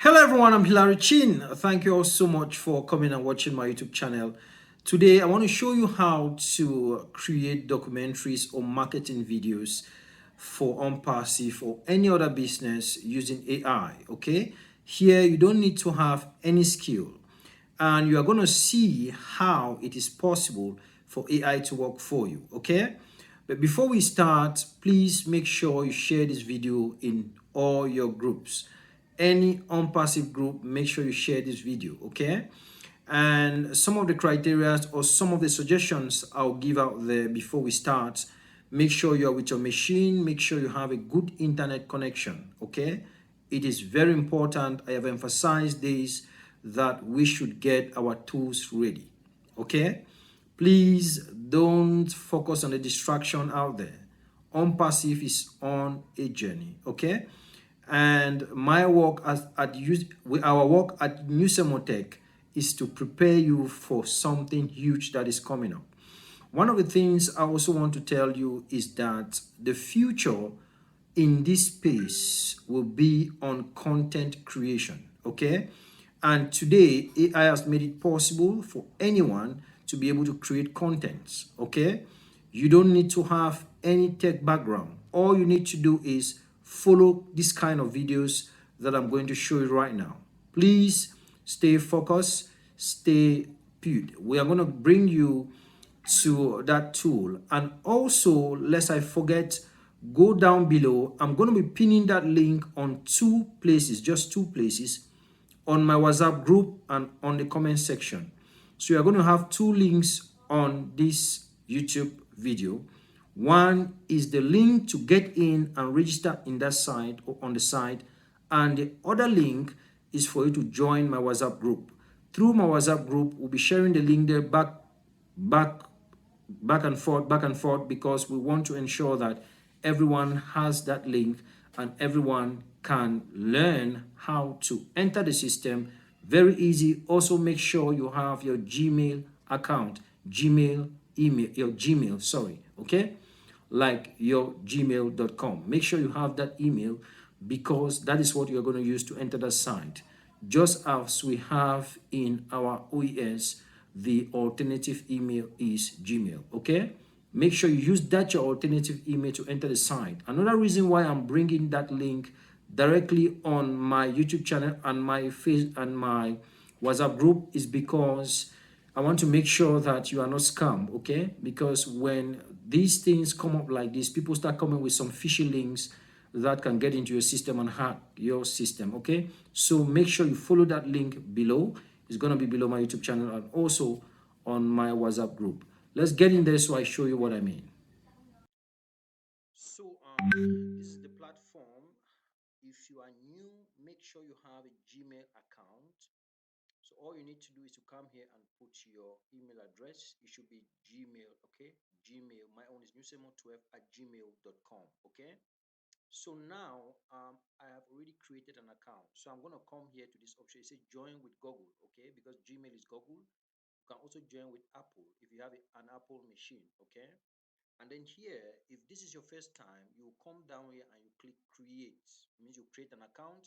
Hello everyone, I'm Hilary Chin. Thank you all so much for coming and watching my YouTube channel. Today I want to show you how to create documentaries or marketing videos for Onpassive or any other business using AI, okay? Here you don't need to have any skill and you are going to see how it is possible for AI to work for you, okay? But before we start, please make sure you share this video in all your groups. Any Onpassive group, make sure you share this video, okay? And some of the criteria or some of the suggestions I'll give out there before we start. Make sure you're with your machine, make sure you have a good internet connection, okay? It is very important. I have emphasized this that we should get our tools ready, okay? Please don't focus on the distraction out there. Onpassive is on a journey, okay? And my work our work at Nusemotech is to prepare you for something huge that is coming up. One of the things I also want to tell you is that the future in this space will be on content creation, okay? And today, AI has made it possible for anyone to be able to create contents, okay? You don't need to have any tech background. All you need to do is follow this kind of videos that I'm going to show you right now. Please stay focused, stay put. We are going to bring you to that tool. And also, lest I forget, go down below. I'm going to be pinning that link on two places, just two places, on my WhatsApp group and on the comment section. So you're going to have two links on this YouTube video. One is the link to get in and register in that site or on the site. And the other link is for you to join my WhatsApp group. Through my WhatsApp group, we'll be sharing the link there back back and forth because we want to ensure that everyone has that link and everyone can learn how to enter the system very easy. Also make sure you have your Gmail account, Gmail email, your Gmail, sorry, okay? Like your gmail.com. Make sure you have that email because that is what you're going to use to enter the site. Just as we have in our OES, the alternative email is Gmail, okay? Make sure you use that your alternative email to enter the site. Another reason why I'm bringing that link directly on my YouTube channel and my face and my WhatsApp group is because I want to make sure that you are not scammed, okay? Because when these things come up like this, people start coming with some fishy links that can get into your system and hack your system, okay? So make sure you follow that link below. It's going to be below my YouTube channel and also on my WhatsApp group. Let's get in there so I show you what I mean. So this is the platform. If you are new, make sure you have a Gmail account. So all you need to do is to come here and put your email address. It should be Gmail, okay? Gmail. My own is newsemo12 at gmail.com, okay? So now I have already created an account. So I'm going to come here to this option. It says join with Google, okay? Because Gmail is Google. You can also join with Apple if you have an Apple machine, okay? And then here, if this is your first time, you come down here and you click create. It means you create an account.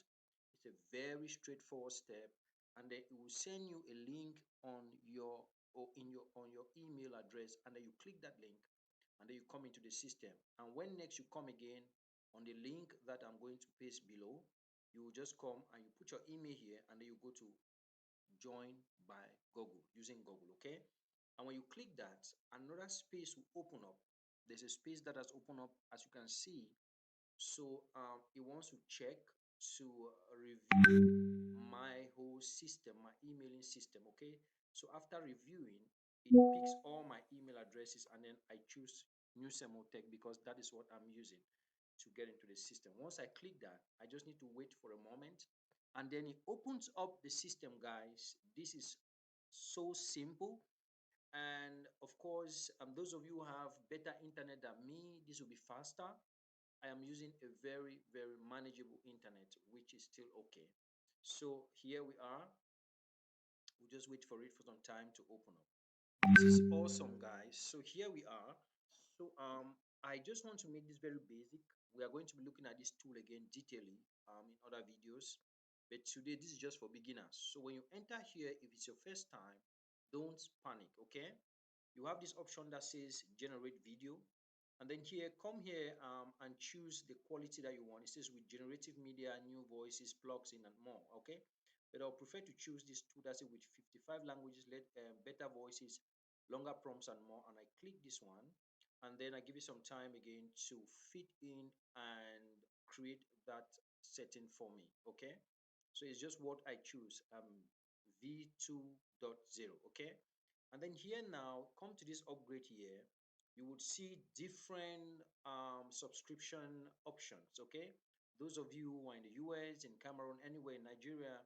It's a very straightforward step. And then it will send you a link on your or in your on your email address. And then you click that link and then you come into the system. And when next you come again on the link that I'm going to paste below, you will just come and you put your email here and then you go to join by Google using Google, okay? And when you click that, another space will open up. There's a space that has opened up as you can see. So it wants to check to review my whole system, my emailing system, okay? So after reviewing, it picks all my email addresses and then I choose New Semotech because that is what I'm using to get into the system. Once I click that, I just need to wait for a moment and then it opens up the system, guys. This is so simple. And of course, those of you who have better internet than me, this will be faster. I am using a very, very manageable internet, which is still okay. So here we are. We'll just wait for it for some time to open up. This is awesome, guys. So here we are. So I just want to make this very basic. We are going to be looking at this tool again detailedly in other videos. But today, this is just for beginners. So when you enter here, if it's your first time, don't panic, okay? You have this option that says generate video. And then here, come here and choose the quality that you want. It says with generative media, new voices, plugs in, and more, okay? But I'll prefer to choose this tool that's with 55 languages, better voices, longer prompts, and more. And I click this one. And then I give it some time again to fit in and create that setting for me, okay? So it's just what I choose, v2.0, okay? And then here now, come to this upgrade here, you would see different subscription options, okay? Those of you who are in the US, in Cameroon, anywhere in Nigeria,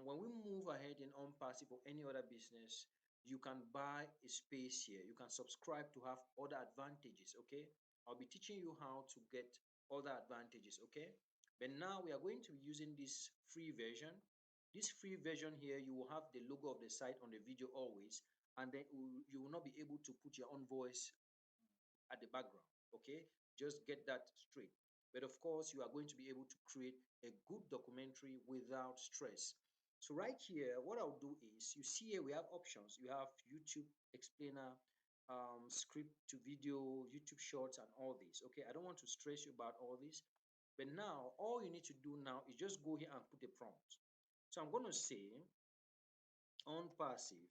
when we move ahead in Onpassive or any other business, you can buy a space here. You can subscribe to have other advantages, okay? I'll be teaching you how to get other advantages, okay? But now we are going to be using this free version. This free version here, you will have the logo of the site on the video always, and then you will not be able to put your own voice at the background, okay? Just get that straight. But of course, you are going to be able to create a good documentary without stress. So right here, what I'll do is, you see here we have options. You have YouTube explainer, script to video, YouTube shorts, and all this. Okay, I don't want to stress you about all this. But now, all you need to do now is just go here and put a prompt. So I'm going to say, Onpassive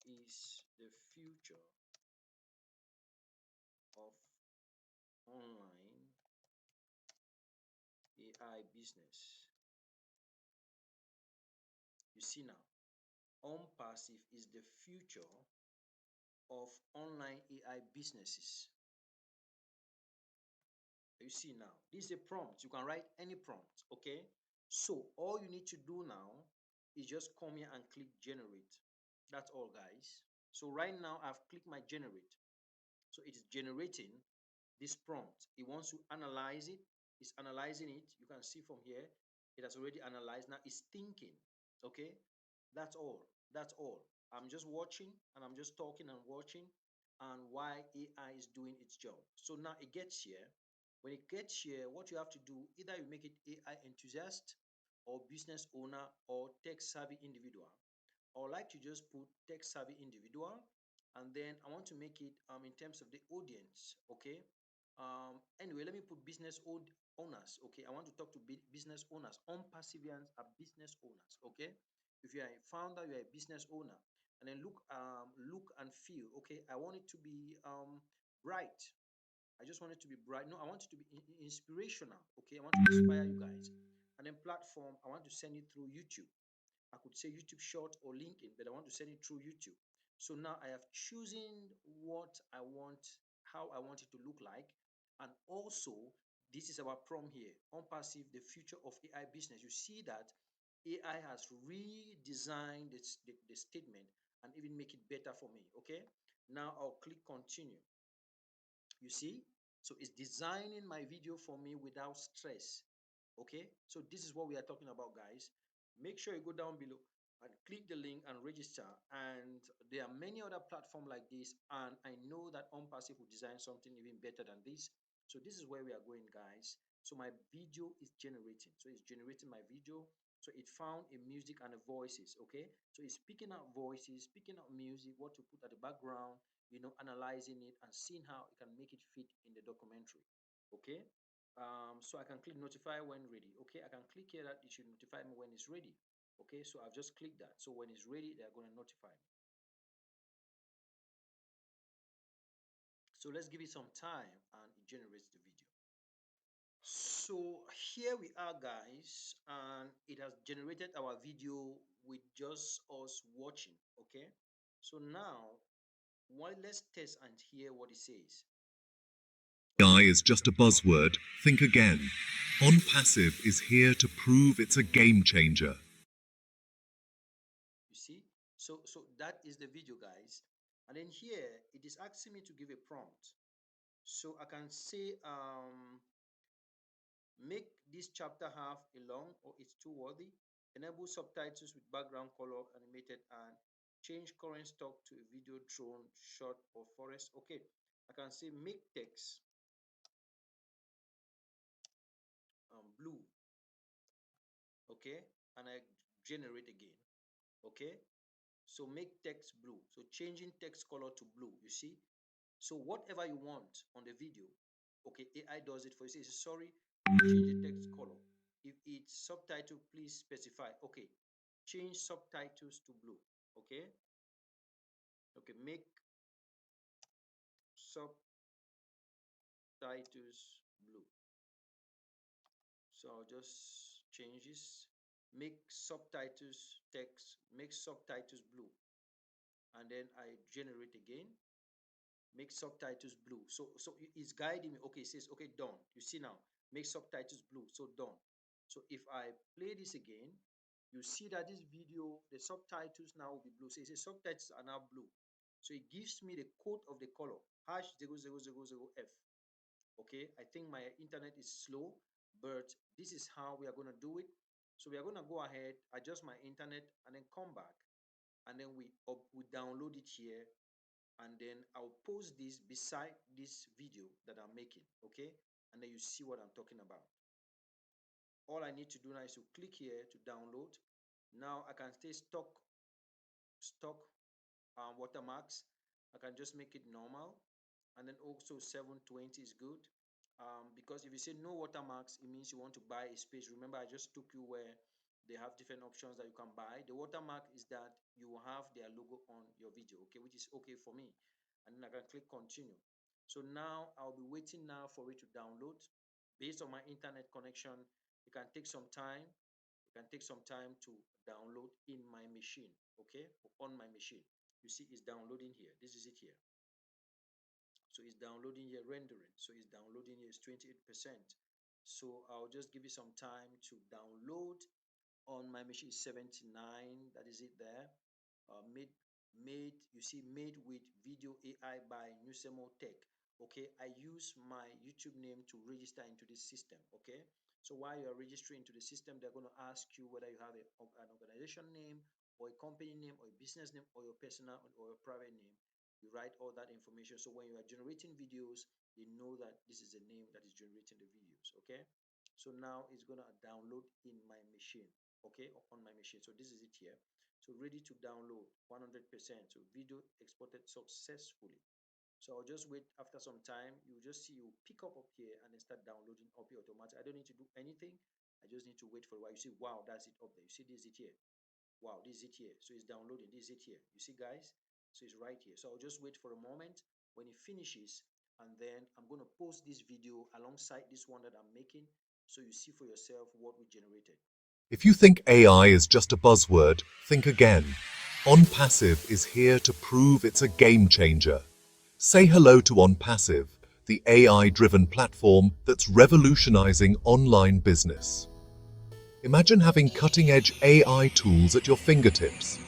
is the future of online AI business. You see now, Onpassive is the future of online AI businesses. You see now, this is a prompt. You can write any prompt, okay? So all you need to do now is just come here and click generate. That's all, guys. So right now I've clicked my generate. So it is generating this prompt. It wants to analyze it. It's analyzing it. You can see from here, it has already analyzed. Now it's thinking. Okay, that's all. That's all. I'm just watching and I'm just talking and watching and why AI is doing its job. So now it gets here. When it gets here, what you have to do, either you make it AI enthusiast or business owner or tech savvy individual. I would like to just put tech savvy individual, and then I want to make it in terms of the audience. Okay. Anyway, let me put owners. Okay, I want to talk to business owners. Unperseverance are business owners. Okay, if you are a founder, you are a business owner, and then look and feel. Okay, I want it to be bright. I just want it to be bright. No, I want it to be inspirational. Okay, I want to inspire you guys. And then platform, I want to send it through YouTube. I could say YouTube short or LinkedIn, but I want to send it through YouTube. So now I have chosen what I want, how I want it to look like. And also, this is our prompt here, Unpassive, the future of AI business. You see that AI has redesigned the statement and even make it better for me, okay? Now I'll click continue. You see? So it's designing my video for me without stress. Okay, so this is what we are talking about, guys. Make sure you go down below and click the link and register. And there are many other platforms like this, and I know that Onpassive will design something even better than this. So this is where we are going, guys. So my video is generating. So it's generating my video. So it found a music and a voices. Okay, so it's picking out voices, picking out music, what to put at the background, analyzing it and seeing how it can make it fit in the documentary. Okay, so I can click notify when ready. Okay, I can click here that it should notify me when it's ready. Okay, so I've just clicked that. So when it's ready, they're going to notify me. So let's give it some time and it generates the video. So here we are, guys, and it has generated our video with just us watching. Okay, so now let's test and hear what it says. AI is just a buzzword. Think again. OnPassive is here to prove it's a game changer. You see, so that is the video, guys. And then here it is asking me to give a prompt. So I can say make this chapter have a long or it's too worthy, enable subtitles with background color animated, and change current stock to a video, drone shot, or forest. Okay, I can say make text blue, okay, and I generate again, okay. So make text blue, so changing text color to blue, you see. So whatever you want on the video, okay, AI does it for you. Say, sorry, change the text color. If it's subtitle, please specify. Okay, change subtitles to blue. Okay, okay, make subtitles blue. So I'll just change this. Make subtitles text, make subtitles blue, and then I generate again. Make subtitles blue. So it's guiding me. Okay, it says okay, done. You see now, make subtitles blue. So done. So if I play this again, you see that this video, the subtitles now will be blue. So it says subtitles are now blue. So it gives me the code of the color #0000F. Okay, I think my internet is slow, but this is how we are going to do it. So we are going to go ahead, adjust my internet, and then come back, and then we download it here, and then I'll post this beside this video that I'm making, okay? And then you see what I'm talking about. All I need to do now is to click here to download. Now I can stay stock watermarks. I can just make it normal, and then also 720 is good. Because if you say no watermarks, it means you want to buy a space. Remember, I just took you where they have different options that you can buy. The watermark is that you will have their logo on your video, okay, which is okay for me. And then I can click continue. So now I'll be waiting now for it to download. Based on my internet connection, it can take some time. It can take some time to download in my machine, okay, on my machine. You see it's downloading here. This is it here. So it's downloading here, rendering. So it's downloading here, it's 28%. So I'll just give it some time to download. On my machine is 79. That is it there. Made you see, made with video AI by Nusemo Tech. Okay, I use my YouTube name to register into this system. Okay, so while you are registering into the system, they're going to ask you whether you have an organization name or a company name or a business name or your personal or your private name. You write all that information, so when you are generating videos, they know that this is the name that is generating the videos. Okay, so now it's going to download in my machine, okay, on my machine. So this is it here. So ready to download 100%. So video exported successfully. So I'll just wait. After some time, you just see you pick up here and then start downloading up here automatically. I don't need to do anything. I just need to wait for a while. You see, wow, that's it up there. You see, this is it here. Wow, this is it here. So it's downloading. This is it here. You see, guys? So it's right here. So I'll just wait for a moment when it finishes, and then I'm going to post this video alongside this one that I'm making, so you see for yourself what we generated. If you think AI is just a buzzword, think again. Onpassive is here to prove it's a game changer. Say hello to Onpassive, the AI-driven platform that's revolutionizing online business. Imagine having cutting-edge AI tools at your fingertips,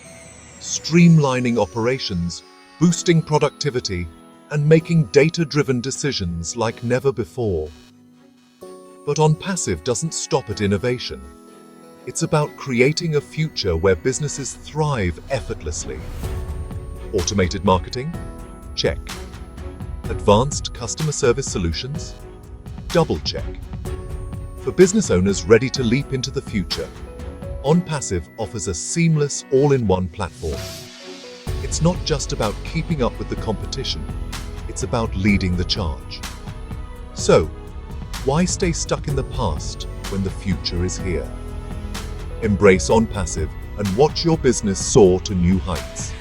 streamlining operations, boosting productivity, and making data-driven decisions like never before. But Onpassive doesn't stop at innovation. It's about creating a future where businesses thrive effortlessly. Automated marketing? Check. Advanced customer service solutions? Double check. For business owners ready to leap into the future, Onpassive offers a seamless all-in-one platform. It's not just about keeping up with the competition, it's about leading the charge. So, why stay stuck in the past when the future is here? Embrace Onpassive and watch your business soar to new heights.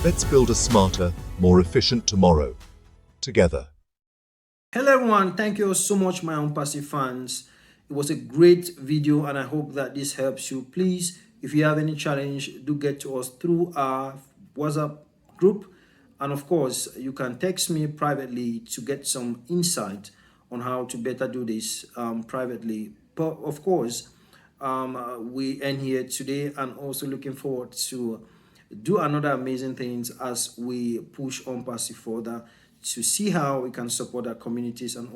Let's build a smarter, more efficient tomorrow, together. Hello everyone, thank you all so much, my Onpassive fans. It was a great video and I hope that this helps you. Please, if you have any challenge, do get to us through our WhatsApp group, and of course you can text me privately to get some insight on how to better do this privately. But of course, we end here today, and also looking forward to do another amazing things as we push Onpassive further to see how we can support our communities and